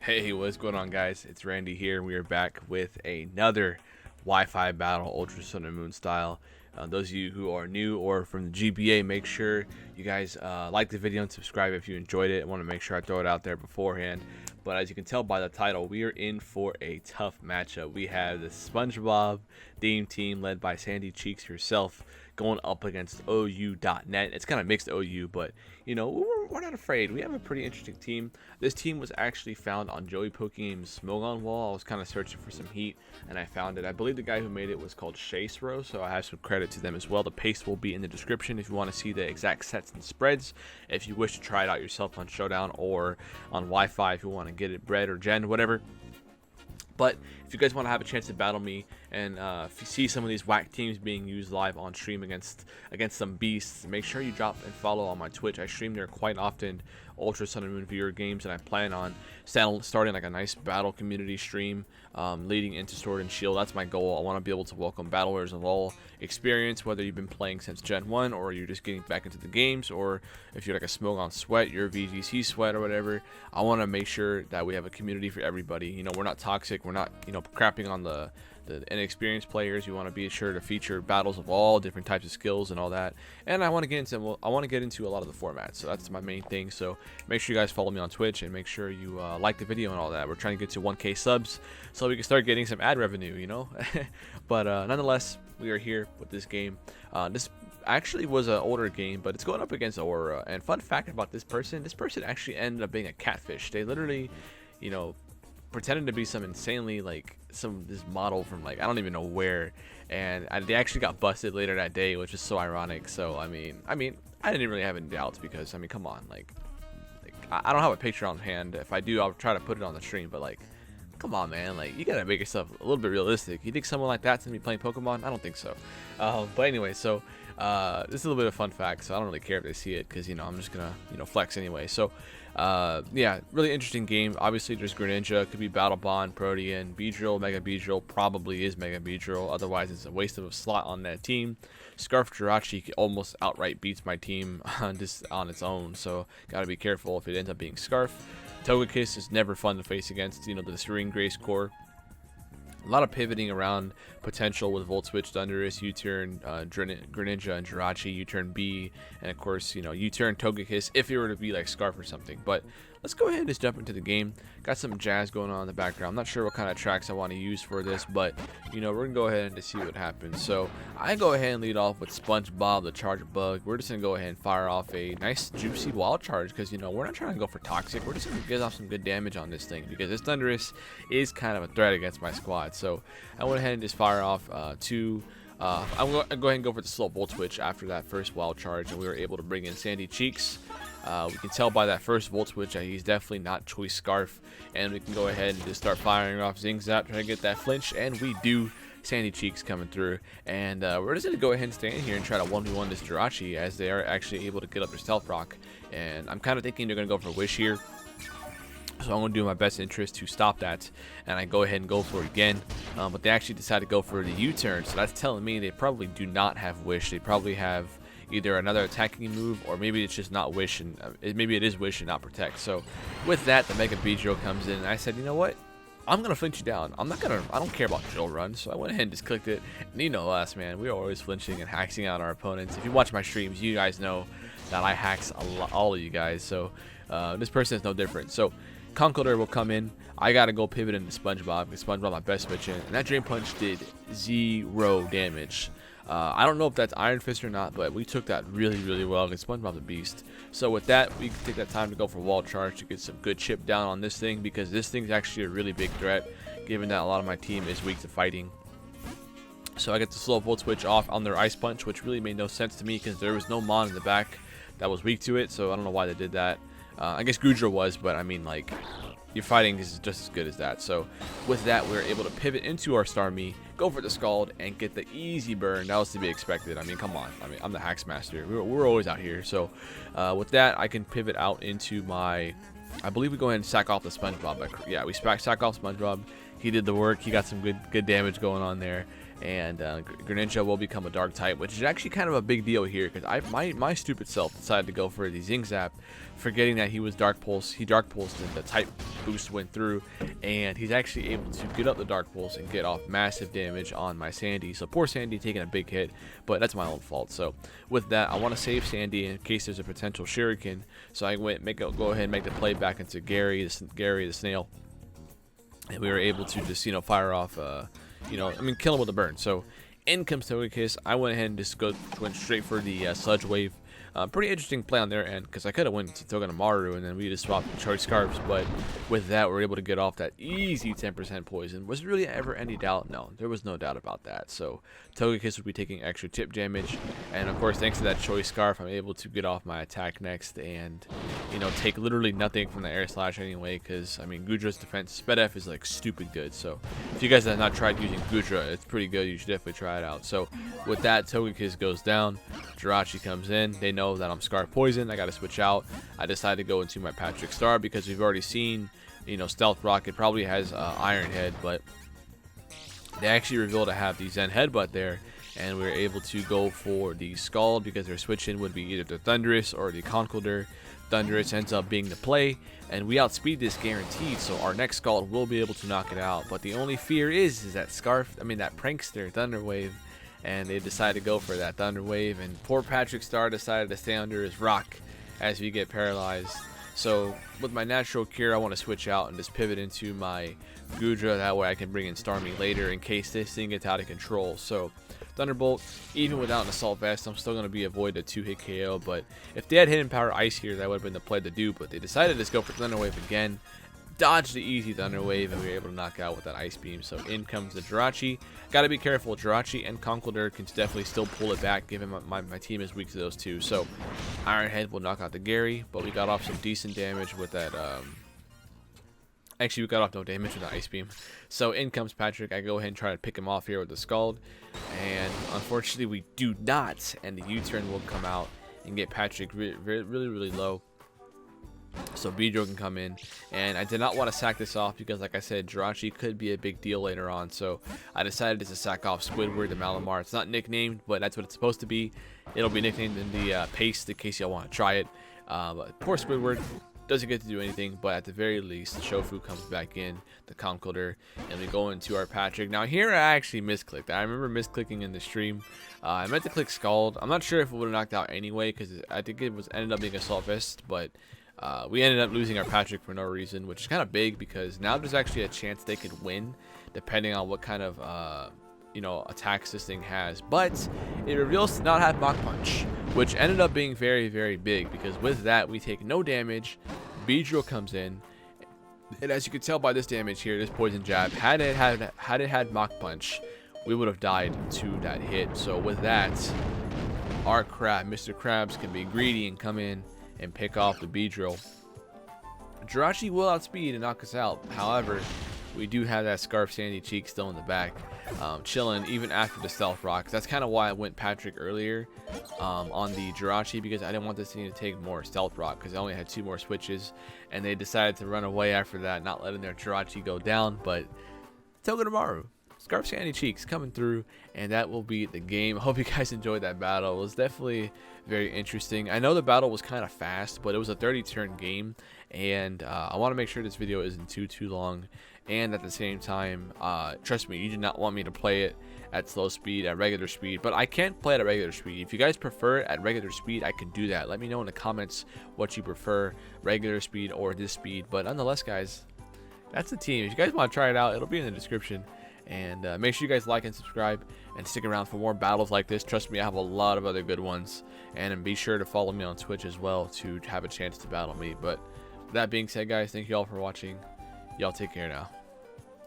Hey, what's going on, guys? It's Randy here. We are back with another Wi-Fi battle, Ultra Sun and Moon style. Those of you who are new or from the GBA, make sure you guys like the video and subscribe if you enjoyed it. I want to make sure I throw it out there beforehand. But as you can tell by the title, we are in for a tough matchup. We have the SpongeBob theme team led by Sandy Cheeks herself going up against OU.net. It's kind of mixed OU, but you know, we're not afraid. We have a pretty interesting team. This team was actually found on Joey Pokegame's Smogon wall. I was kind of searching for some heat and I found it. I believe the guy who made it was called Shacero, so I have some credit to them as well. The paste will be in the description if you want to see the exact sets and spreads. If you wish to try it out yourself on Showdown or on Wi-Fi, if you want to get it bred or gen, whatever. But if you guys want to have a chance to battle me and if you see some of these whack teams being used live on stream against some beasts, make sure you drop and follow on my Twitch. I stream there quite often, Ultra Sun and Moon viewer games, and I plan on starting like a nice battle community stream leading into Sword and Shield. That's my goal. I want to be able to welcome battlers of all experience, whether you've been playing since Gen 1 or you're just getting back into the games, or if you're like a Smogon Sweat, you're a VGC Sweat or whatever. I want to make sure that we have a community for everybody. You know, we're not toxic. We're not, you know, crapping on the inexperienced players. You want to be sure to feature battles of all different types of skills and all that. And I want to get into a lot of the formats. So that's my main thing. So make sure you guys follow me on Twitch and make sure you like the video and all that. We're trying to get to 1K subs so we can start getting some ad revenue, you know. But nonetheless, we are here with this game. This actually was an older game, but it's going up against Aura. And fun fact about this person actually ended up being a catfish. They literally, you know, pretending to be some insanely like this model from like I don't even know where, and they actually got busted later that day, which is so ironic. So I mean I didn't really have any doubts because I mean, come on, like I don't have a picture on hand. If I do, I'll try to put it on the stream, but like, come on, man, like you gotta make yourself a little bit realistic. You think someone like that's gonna be playing Pokemon? I don't think so. But anyway, so this is a little bit of fun fact, so I don't really care if they see it because, you know, I'm just gonna, you know, flex anyway. So yeah, really interesting game. Obviously there's Greninja, could be Battle Bond, Protean, Beedrill, Mega Beedrill, probably is Mega Beedrill, otherwise it's a waste of a slot on that team. Scarf Jirachi almost outright beats my team just on its own, so gotta be careful if it ends up being Scarf. Togekiss is never fun to face against, you know, the Serene Grace core. A lot of pivoting around potential with Volt Switch, Thundurus, U-turn, Greninja, and Jirachi, U-turn B, and of course, you know, U-turn Togekiss if it were to be like Scarf or something. But let's go ahead and just jump into the game. Got some jazz going on in the background. I'm not sure what kind of tracks I want to use for this, but you know, we're gonna go ahead and just see what happens. So I go ahead and lead off with SpongeBob the CHARJABUG. We're just gonna go ahead and fire off a nice juicy wild charge because, you know, we're not trying to go for toxic. We're just gonna get off some good damage on this thing because this Thundurus is kind of a threat against my squad. So I went ahead and just fire off two. I'm going to go ahead and go for the slow Volt Switch after that first wild charge, and we were able to bring in Sandy Cheeks. We can tell by that first Volt Switch that he's definitely not Choice Scarf, and we can go ahead and just start firing off Zing Zap, trying to get that flinch, and we do. Sandy Cheeks coming through, and we're just going to go ahead and stay in here and try to 1v1 this Jirachi as they are actually able to get up their Stealth Rock, and I'm kind of thinking they're going to go for Wish here. So I'm going to do my best interest to stop that, and I go ahead and go for it again, but they actually decide to go for the U-turn, so that's telling me they probably do not have Wish. They probably have either another attacking move, or maybe it's just not Wish, and maybe it is Wish and not Protect. So with that, the Mega Beedrill comes in, and I said, you know what? I'm going to flinch you down. I don't care about Drill Run, so I went ahead and just clicked it. And you know us, man, we are always flinching and hacking out our opponents. If you watch my streams, you guys know that I hacks all of you guys, so this person is no different. So Conkeldurr will come in. I gotta go pivot into SpongeBob because SpongeBob my best switch in, and that Drain Punch did 0 damage. I don't know if that's Iron Fist or not, but we took that really well against SpongeBob the Beast. So with that, we can take that time to go for Wall Charge to get some good chip down on this thing because this thing's actually a really big threat, given that a lot of my team is weak to fighting. So I get the slow Volt Switch off on their Ice Punch, which really made no sense to me because there was no Mon in the back that was weak to it, so I don't know why they did that. I guess Goodra was, but I mean, like, your fighting is just as good as that. So with that, we were able to pivot into our Starmie, go for the Scald, and get the easy burn. That was to be expected. I mean, come on. I mean, I'm the Hacks Master. We're always out here. So with that, I can pivot out into my... I believe we go ahead and sack off the SpongeBob. Yeah, we sack off SpongeBob. He did the work. He got some good damage going on there. and Greninja will become a dark type, which is actually kind of a big deal here because my stupid self decided to go for the Zing Zap, forgetting that he was Dark Pulse. He Dark Pulsed and the type boost went through, and he's actually able to get up the Dark Pulse and get off massive damage on my Sandy. So poor Sandy taking a big hit, but that's my own fault. So with that, I want to save Sandy in case there's a potential Shuriken. So I went go ahead and make the play back into Gary the snail, and we were able to just fire off kill him with a burn. So in comes Togekiss. I went ahead and just went straight for the Sludge Wave. Pretty interesting play on their end because I could have went to Togedemaru and then we just swapped Charge Scarves, but with that we're able to get off that easy 10% poison. Was there really ever any doubt? No, there was no doubt about that. So Togekiss would be taking extra tip damage, and of course thanks to that Choice Scarf I'm able to get off my attack next and take literally nothing from the Air Slash anyway, because I mean Gudra's defense Sped F is like stupid good. So if you guys have not tried using Gudra, it's pretty good. You should definitely try it out. So with that, Togekiss goes down, Jirachi comes in. They know that I'm Scarf Poison. I got to switch out. I decided to go into my Patrick Star because we've already seen, Stealth Rocket probably has Iron Head, but they actually revealed to have the Zen Headbutt there, and we were able to go for the Scald because their switch-in would be either the Thundurus or the Conkeldurr. Thundurus ends up being the play, and we outspeed this guaranteed, so our next Scald will be able to knock it out. But the only fear is that that Prankster Thunder Wave, and they decided to go for that Thunder Wave, and poor Patrick Star decided to stay under his rock as we get paralyzed. So with my natural cure, I want to switch out and just pivot into my Gudra. That way I can bring in Starmie later in case this thing gets out of control. So Thunderbolt, even without an Assault Vest, I'm still going to be avoid a 2-hit KO, but if they had Hidden Power Ice here, that would have been the play to do, but they decided to just go for Thunder Wave again. Dodged the easy Thunder Wave, and we were able to knock out with that Ice Beam. So in comes the Jirachi. Got to be careful. Jirachi and Conkeldurr can definitely still pull it back, given my team is weak to those two. So Iron Head will knock out the Gary, but we got off some decent damage with that. Actually, we got off no damage with the Ice Beam. So in comes Patrick. I go ahead and try to pick him off here with the Scald, and unfortunately we do not. And the U-turn will come out and get Patrick really low. So Beedrill can come in, and I did not want to sack this off because, like I said, Jirachi could be a big deal later on. So I decided to sack off Squidward, the Malamar. It's not nicknamed, but that's what it's supposed to be. It'll be nicknamed in the paste in case y'all want to try it. But poor Squidward doesn't get to do anything, but at the very least, the Shofu comes back in, the Conkeldurr, and we go into our Patrick. Now here I actually misclicked. I remember misclicking in the stream. I meant to click Scald. I'm not sure if it would have knocked out anyway because I think it ended up being Assault Vest, but we ended up losing our Patrick for no reason, which is kind of big because now there's actually a chance they could win depending on what kind of attacks this thing has. But it reveals to not have Mach Punch, which ended up being very big because with that we take no damage. Beedrill comes in, and as you can tell by this damage here, this Poison Jab, had it had Mach Punch, we would have died to that hit. So with that, our Mr. Krabs can be greedy and come in and pick off the Beedrill. Jirachi will outspeed and knock us out. However, we do have that Scarf Sandy Cheek still in the back, chilling even after the Stealth Rock. That's kind of why I went Patrick earlier on the Jirachi, because I didn't want this thing to take more Stealth Rock because I only had 2 more switches, and they decided to run away after that, not letting their Jirachi go down. But Togedemaru, Scarf Sandy Cheeks coming through, and that will be the game. I hope you guys enjoyed that battle. It was definitely very interesting. I know the battle was kind of fast, but it was a 30-turn game, and I want to make sure this video isn't too long. And at the same time, trust me, you do not want me to play it at slow speed, at regular speed, but I can't play it at regular speed. If you guys prefer it at regular speed, I can do that. Let me know in the comments what you prefer, regular speed or this speed. But nonetheless, guys, that's the team. If you guys want to try it out, it'll be in the description. And make sure you guys like and subscribe and stick around for more battles like this. Trust me, I have a lot of other good ones. And be sure to follow me on Twitch as well to have a chance to battle me. But with that being said, guys, thank you all for watching. Y'all take care now.